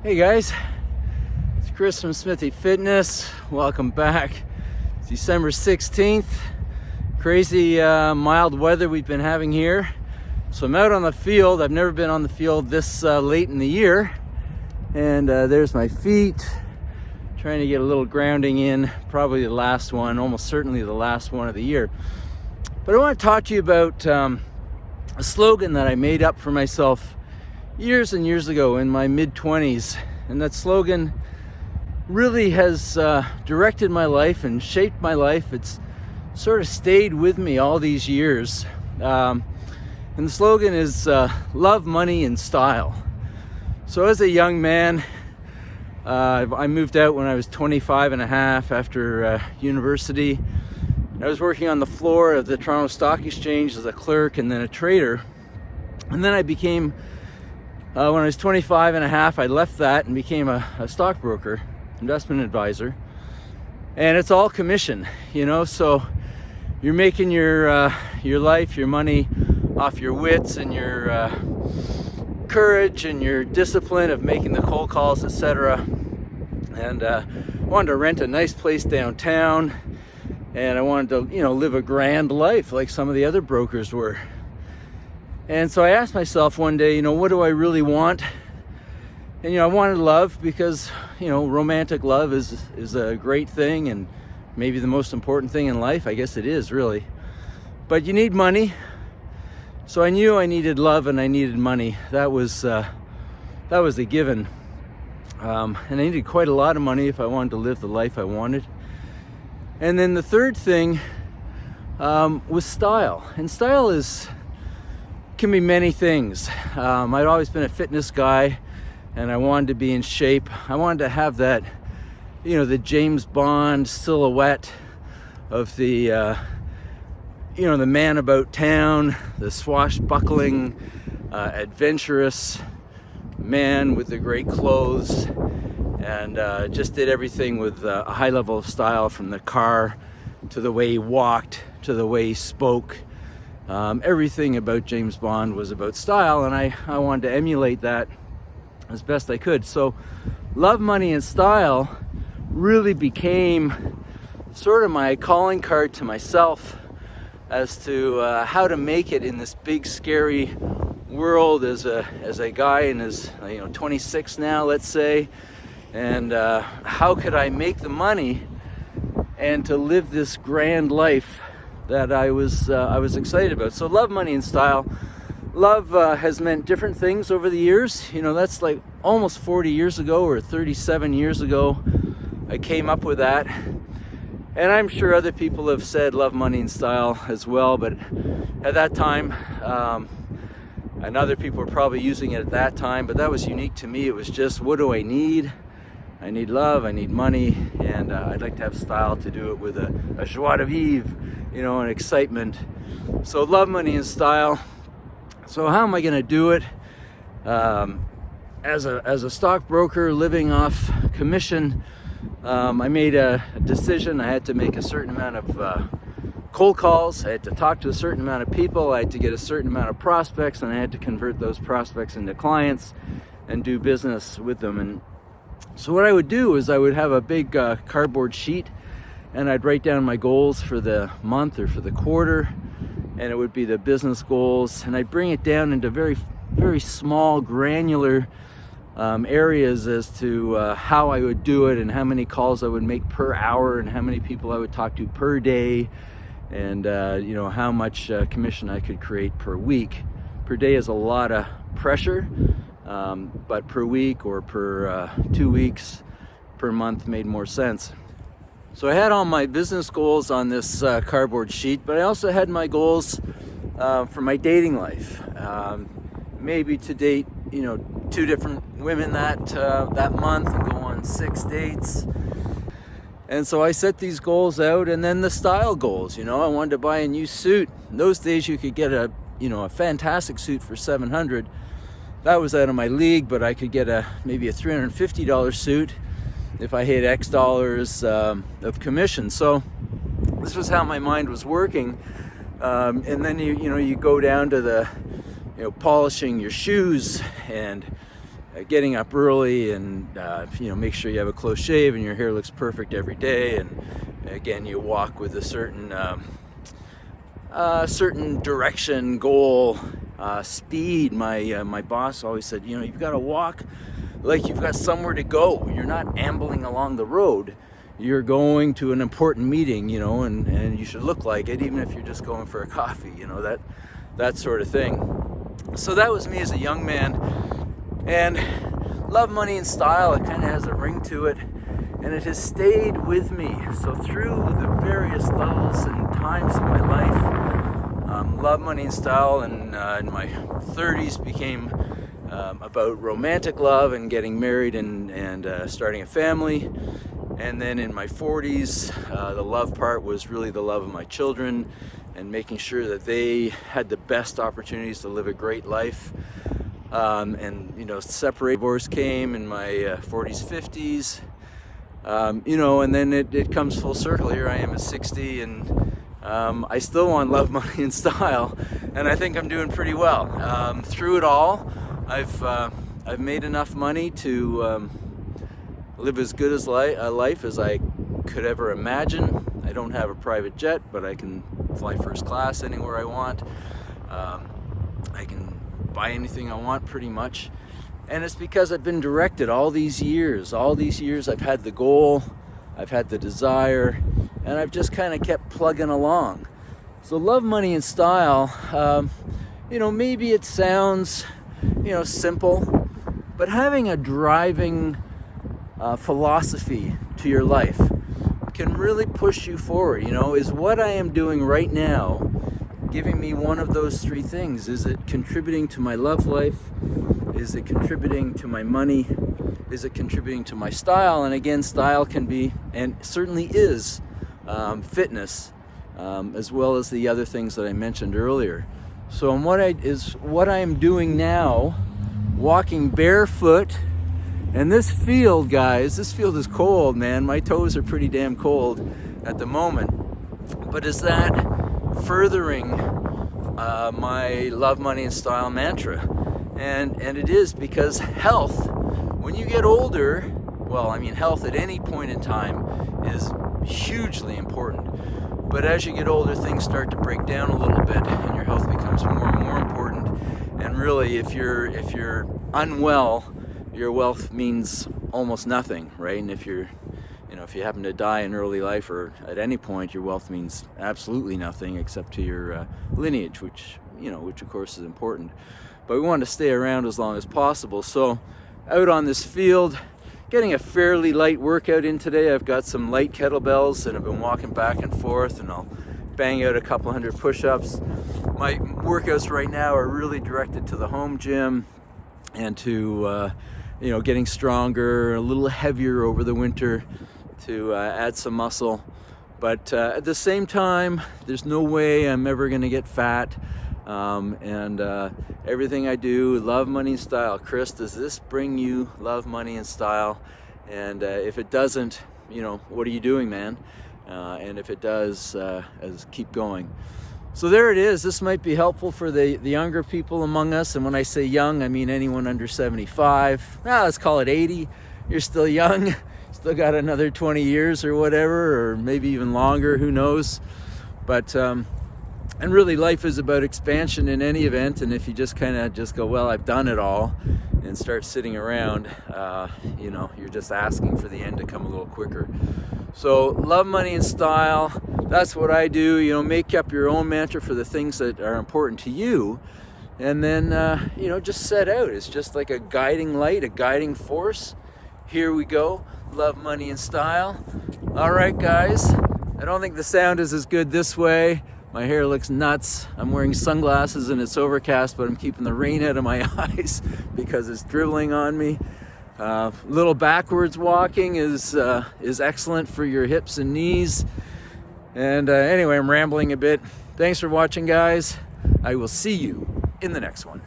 Hey guys, it's Chris from Smithy Fitness. Welcome back. It's December 16th. Crazy mild weather we've been having here. So I'm out on the field. I've never been on the field this late in the year. And there's my feet. Trying to get a little grounding in. Probably the last one, almost certainly the last one of the year. But I want to talk to you about a slogan that I made up for myself years and years ago in my mid-20s, and that slogan really has directed my life and shaped my life. It's sort of stayed with me all these years, and the slogan is love, money, and style. So as a young man, I moved out when I was 25 and a half after university. I was working on the floor of the Toronto Stock Exchange as a clerk and then a trader, and then I became when I was 25 and a half, I left that and became a stockbroker, investment advisor. And it's all commission, so you're making your life, your money off your wits and your courage and your discipline of making the cold calls, etc. And I wanted to rent a nice place downtown, and I wanted to, live a grand life like some of the other brokers were. And so I asked myself one day, what do I really want? And, I wanted love because, romantic love is a great thing and maybe the most important thing in life. I guess it is, really. But you need money. So I knew I needed love and I needed money. That was a given. And I needed quite a lot of money if I wanted to live the life I wanted. And then the third thing was style. And style can be many things. I'd always been a fitness guy, and I wanted to be in shape. I wanted to have that, the James Bond silhouette of the, the man about town, the swashbuckling, adventurous man with the great clothes, and just did everything with a high level of style, from the car to the way he walked to the way he spoke. Everything about James Bond was about style, and I wanted to emulate that as best I could. So love, money, and style really became sort of my calling card to myself as to how to make it in this big, scary world as a guy in his 26 now, let's say, and how could I make the money and to live this grand life that I was excited about. So love, money, and style. Love has meant different things over the years. That's like almost 40 years ago or 37 years ago I came up with that. And I'm sure other people have said love, money, and style as well, but at that time, and other people were probably using it at that time, but that was unique to me. It was just, what do I need? I need love, I need money, and I'd like to have style to do it with a joie de vivre, an excitement. So love, money, and style. So how am I going to do it? As a stockbroker living off commission, I made a decision. I had to make a certain amount of cold calls. I had to talk to a certain amount of people. I had to get a certain amount of prospects, and I had to convert those prospects into clients and do business with them. And so what I would do is I would have a big cardboard sheet, and I'd write down my goals for the month or for the quarter, and it would be the business goals, and I'd bring it down into very, very small, granular areas as to how I would do it and how many calls I would make per hour and how many people I would talk to per day, and how much commission I could create per week. Per day is a lot of pressure. But per week or per 2 weeks, per month made more sense. So I had all my business goals on this cardboard sheet, but I also had my goals for my dating life. Maybe to date, 2 different women that month and go on 6 dates. And so I set these goals out, and then the style goals. I wanted to buy a new suit. In those days, you could get a fantastic suit for $700. That was out of my league, but I could get maybe a $350 suit if I hit X dollars of commission. So this was how my mind was working. And then you go down to the polishing your shoes and getting up early and make sure you have a close shave and your hair looks perfect every day, and again you walk with a certain direction, goal, speed. My boss always said, you've got to walk like you've got somewhere to go. You're not ambling along the road. You're going to an important meeting, and you should look like it, even if you're just going for a coffee, that sort of thing. So that was me as a young man, and love, money, and style, it kind of has a ring to it, and it has stayed with me. So through the various levels and times of my life, love, money, and style, and in my 30s became about romantic love and getting married and starting a family. And then in my 40s, the love part was really the love of my children and making sure that they had the best opportunities to live a great life. Separate, divorce came in my 40s, 50s. And then it comes full circle. Here I am at 60, and I still want love, money, and style, and I think I'm doing pretty well. Through it all, I've made enough money to live as good as a life as I could ever imagine. I don't have a private jet, but I can fly first class anywhere I want. I can buy anything I want pretty much. And it's because I've been directed all these years. I've had the goal, I've had the desire, and I've just kind of kept plugging along. So love, money, and style, maybe it sounds, simple, but having a driving philosophy to your life can really push you forward. Is what I am doing right now giving me one of those three things? Is it contributing to my love life? Is it contributing to my money? Is it contributing to my style? And again, style can be, and certainly is, fitness, as well as the other things that I mentioned earlier. So what I am doing now, walking barefoot. And this field, guys, this field is cold, man. My toes are pretty damn cold at the moment. But is that furthering my love, money, and style mantra? And it is, because health, when you get older, health at any point in time is hugely important. But as you get older, things start to break down a little bit, and your health becomes more and more important. And really, if you're unwell, your wealth means almost nothing, right? And if you happen to die in early life or at any point, your wealth means absolutely nothing except to your lineage, which of course is important. But we want to stay around as long as possible. So out on this field, getting a fairly light workout in today. I've got some light kettlebells and I've been walking back and forth, and I'll bang out a couple hundred push-ups. My workouts right now are really directed to the home gym and to getting stronger, a little heavier over the winter to add some muscle. But at the same time, there's no way I'm ever going to get fat. Everything I do, love, money, and style. Chris, does this bring you love, money, and style? And if it doesn't, what are you doing, man? And if it does, keep going. So there it is. This might be helpful for the younger people among us. And when I say young, I mean anyone under 75. Let's call it 80. You're still young. Still got another 20 years or whatever, or maybe even longer, who knows. But, and really life is about expansion in any event. And if you just kind of just go, well, I've done it all, and start sitting around, you're just asking for the end to come a little quicker. So love, money, and style. That's what I do. Make up your own mantra for the things that are important to you. And then, just set out. It's just like a guiding light, a guiding force. Here we go. Love, money, and style. All right, guys. I don't think the sound is as good this way. My hair looks nuts. I'm wearing sunglasses and it's overcast, but I'm keeping the rain out of my eyes because it's dribbling on me. Little backwards walking is excellent for your hips and knees. And anyway, I'm rambling a bit. Thanks for watching, guys. I will see you in the next one.